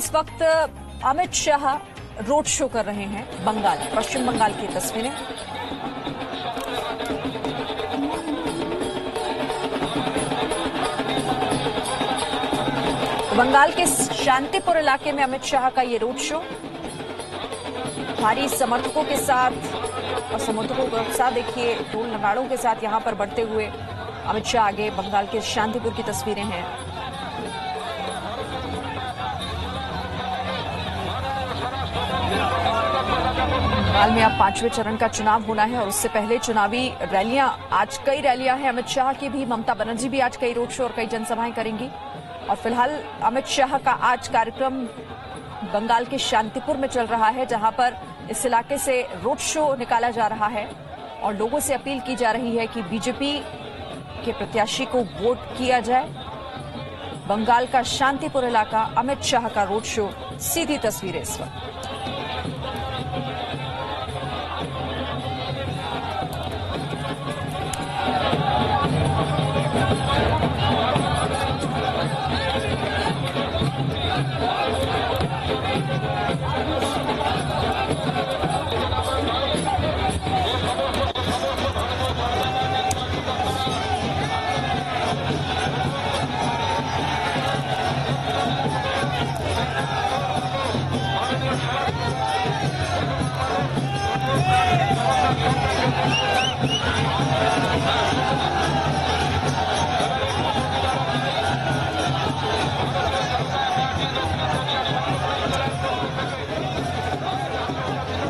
इस वक्त Amit Shah road show कर रहे हैं बंगाल, पश्चिम बंगाल की तस्वीरें। बंगाल के शांतिपुर इलाके में अमित शाह का ये रोड शो भारी समर्थकों के साथ और समर्थकों का उत्साह देखिए, ढोल नगाड़ों के साथ यहां पर बढ़ते हुए अमित शाह आगे। बंगाल के शांतिपुर की तस्वीरें हैं। बंगाल में अब 5वें चरण का चुनाव होना है और उससे पहले चुनावी रैलियां, आज कई रैलियां हैं अमित शाह की भी। ममता बनर्जी भी आज कई रोड शो और कई जनसभाएं करेंगी। और फिलहाल अमित शाह का आज कार्यक्रम बंगाल के शांतिपुर में चल रहा है, जहां पर इस इलाके से रोड शो निकाला जा रहा है और लोगों से अपील की जा रही है कि बीजेपी के प्रत्याशी को वोट किया जाए। बंगाल का शांतिपुर इलाका, अमित शाह का रोड शो, सीधी तस्वीरें इस वक्त।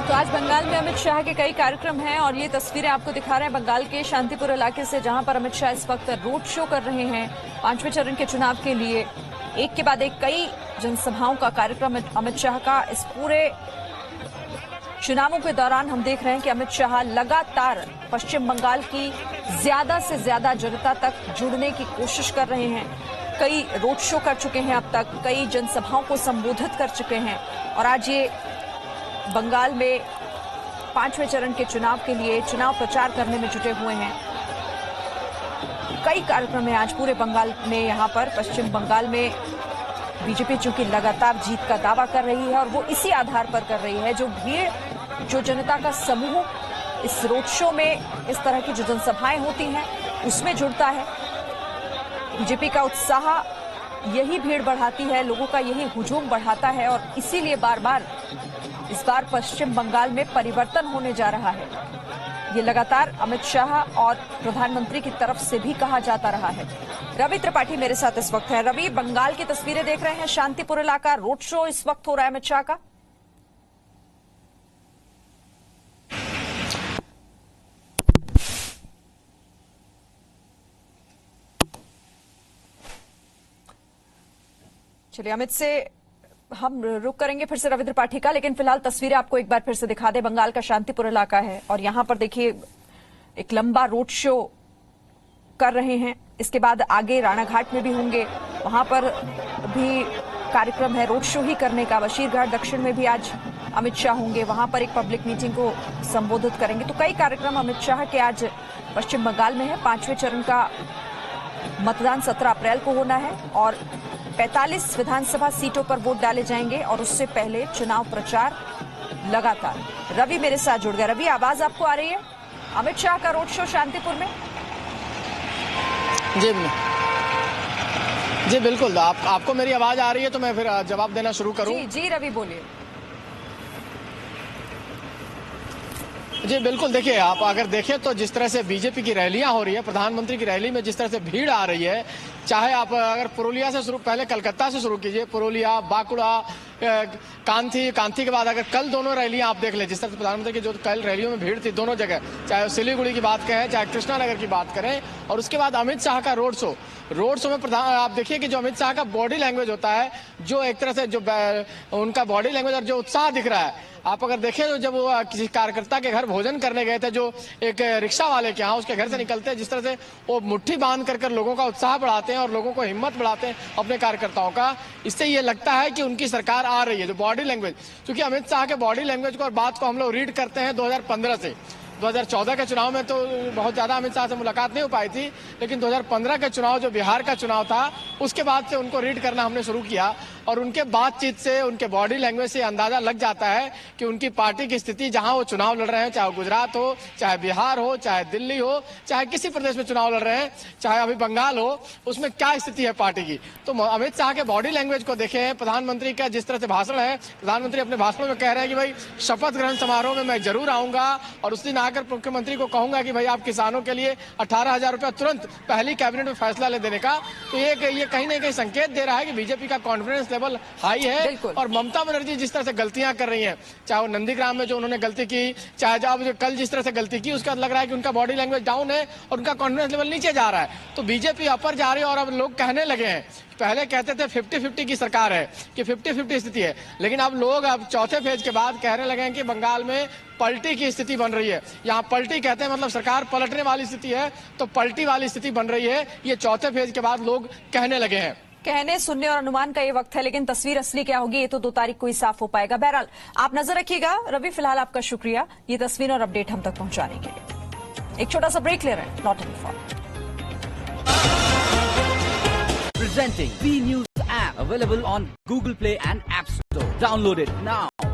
तो आज बंगाल में अमित शाह के कई कार्यक्रम हैं और ये तस्वीरें आपको दिखा रहे हैं बंगाल के शांतिपुर इलाके से, जहां पर अमित शाह इस वक्त रोड शो कर रहे हैं 5वें चरण के चुनाव के लिए। एक के बाद एक कई जनसभाओं का कार्यक्रम अमित शाह का। इस पूरे चुनावों के दौरान हम देख रहे हैं कि अमित शाह लगातार पश्चिम बंगाल की ज्यादा से ज्यादा जनता तक जुड़ने की कोशिश कर रहे हैं। कई रोड शो कर चुके हैं अब तक, कई जनसभाओं को संबोधित कर चुके हैं और आज ये बंगाल में 5वें चरण के चुनाव के लिए चुनाव प्रचार करने में जुटे हुए हैं। कई कार्यक्रम है आज पूरे बंगाल में। यहाँ पर पश्चिम बंगाल में बीजेपी चूंकि लगातार जीत का दावा कर रही है और वो इसी आधार पर कर रही है। जो भीड़, जो जनता का समूह इस रोड शो में, इस तरह की जो जनसभाएं होती हैं उसमें जुड़ता है, बीजेपी का उत्साह यही भीड़ बढ़ाती है, लोगों का यही हुजूम बढ़ाता है और इसीलिए बार बार इस बार पश्चिम बंगाल में परिवर्तन होने जा रहा है। ये लगातार अमित शाह और प्रधानमंत्री की तरफ से भी कहा जाता रहा है। रवि त्रिपाठी मेरे साथ इस वक्त है। रवि, बंगाल की तस्वीरें देख रहे हैं, शांतिपुर इलाका, रोड शो इस वक्त हो रहा है अमित शाह का। चलिए, अमित से हम रुक करेंगे फिर से रवि त्रिपाठी का, लेकिन फिलहाल तस्वीरें आपको एक बार फिर से दिखा दे। बंगाल का शांतिपुर इलाका है और यहां पर देखिए एक लंबा रोड शो कर रहे हैं। इसके बाद आगे राणाघाट में भी होंगे, वहां पर भी कार्यक्रम है रोड शो ही करने का। बशीरघाट दक्षिण में भी आज अमित शाह होंगे, वहां पर एक पब्लिक मीटिंग को संबोधित करेंगे। तो कई कार्यक्रम अमित शाह के आज पश्चिम बंगाल में है। 5वें चरण का मतदान 17 अप्रैल को होना है और 45 विधानसभा सीटों पर वोट डाले जाएंगे और उससे पहले चुनाव प्रचार लगातार। रवि मेरे साथ जुड़ गया। रवि, आवाज आपको आ रही है? अमित शाह का रोड शो शांतिपुर में। जी बिल्कुल, आपको मेरी आवाज आ रही है तो मैं फिर जवाब देना शुरू करूं। जी रवि बोलिए। जी बिल्कुल, देखिए आप अगर देखें तो जिस तरह से बीजेपी की रैलियां हो रही है, प्रधानमंत्री की रैली में जिस तरह से भीड़ आ रही है, चाहे आप अगर पुरुलिया से शुरू, पहले कलकत्ता से शुरू कीजिए, पुरुलिया, बांकुड़ा, कांथी के बाद अगर कल दोनों रैलियां आप देख लें, जिस तरह से प्रधानमंत्री की जो कल रैलियों में भीड़ थी दोनों जगह, चाहे सिलीगुड़ी की बात करें चाहे कृष्णानगर की बात करें, और उसके बाद अमित शाह का रोड शो में आप देखिए कि जो अमित शाह का बॉडी लैंग्वेज होता है, जो एक तरह से जो उनका बॉडी लैंग्वेज और जो उत्साह दिख रहा है, आप अगर देखें तो जब वो किसी कार्यकर्ता के घर भोजन करने गए थे, जो एक रिक्शा वाले के यहाँ, उसके घर से निकलते हैं, जिस तरह से वो मुट्ठी बांध कर लोगों का उत्साह बढ़ाते हैं और लोगों को हिम्मत बढ़ाते हैं अपने कार्यकर्ताओं का, इससे ये लगता है कि उनकी सरकार आ रही है। जो बॉडी लैंग्वेज, क्योंकि अमित शाह के बॉडी लैंग्वेज को और बात को हम लोग रीड करते हैं 2015 से। 2014 के चुनाव में तो बहुत ज्यादा अमित शाह से मुलाकात नहीं हो पाई थी, लेकिन 2015 का चुनाव जो बिहार का चुनाव था, उसके बाद से उनको रीड करना हमने शुरू किया और उनके बातचीत से, उनके बॉडी लैंग्वेज से अंदाजा लग जाता है कि उनकी पार्टी की स्थिति जहां वो चुनाव लड़ रहे हैं, चाहे गुजरात हो, चाहे बिहार हो, चाहे दिल्ली हो, चाहे किसी प्रदेश में चुनाव लड़ रहे हैं, चाहे अभी बंगाल हो, उसमें क्या स्थिति है पार्टी की। तो अमित शाह के बॉडी लैंग्वेज को देखें, प्रधानमंत्री का जिस तरह से भाषण है, प्रधानमंत्री अपने भाषण में कह रहे हैं कि भाई शपथ ग्रहण समारोह में मैं जरूर आऊंगा और उस दिन आकर मुख्यमंत्री को कहूंगा कि भाई आप किसानों के लिए 18,000 रुपया तुरंत पहली कैबिनेट में फैसला ले देने का। तो ये कहीं ना कहीं संकेत दे रहा है कि बीजेपी का कॉन्फिडेंस लेवल हाई है। और ममता बनर्जी जिस तरह से गलतियां कर रही हैं, चाहे वो नंदीग्राम में जो उन्होंने गलती की, चाहे जब कल जिस तरह से गलती की, उसका लग रहा है कि उनका बॉडी लैंग्वेज डाउन है और उनका कॉन्फिडेंस लेवल नीचे जा रहा है। तो बीजेपी अपर जा रही है और अब लोग कहने लगे हैं, पहले कहते थे 50-50 की सरकार है, कि 50-50 स्थिति है, लेकिन अब लोग अब चौथे फेज के बाद कहने लगे हैं कि बंगाल में पलटी की स्थिति बन रही है। यहाँ पलटी कहते हैं मतलब सरकार पलटने वाली स्थिति है, तो पलटी वाली स्थिति बन रही है। ये चौथे फेज के बाद लोग कहने लगे हैं। कहने, सुनने और अनुमान का ये वक्त है, लेकिन तस्वीर असली क्या होगी ये तो 2 तारीख को ही साफ हो पाएगा। बहरहाल आप नजर रखिएगा। रवि, फिलहाल आपका शुक्रिया ये तस्वीर और अपडेट हम तक पहुंचाने के लिए। एक छोटा सा ब्रेक ले रहे हैं, not any for. Presenting V News app available on Google Play and App Store. Download it now.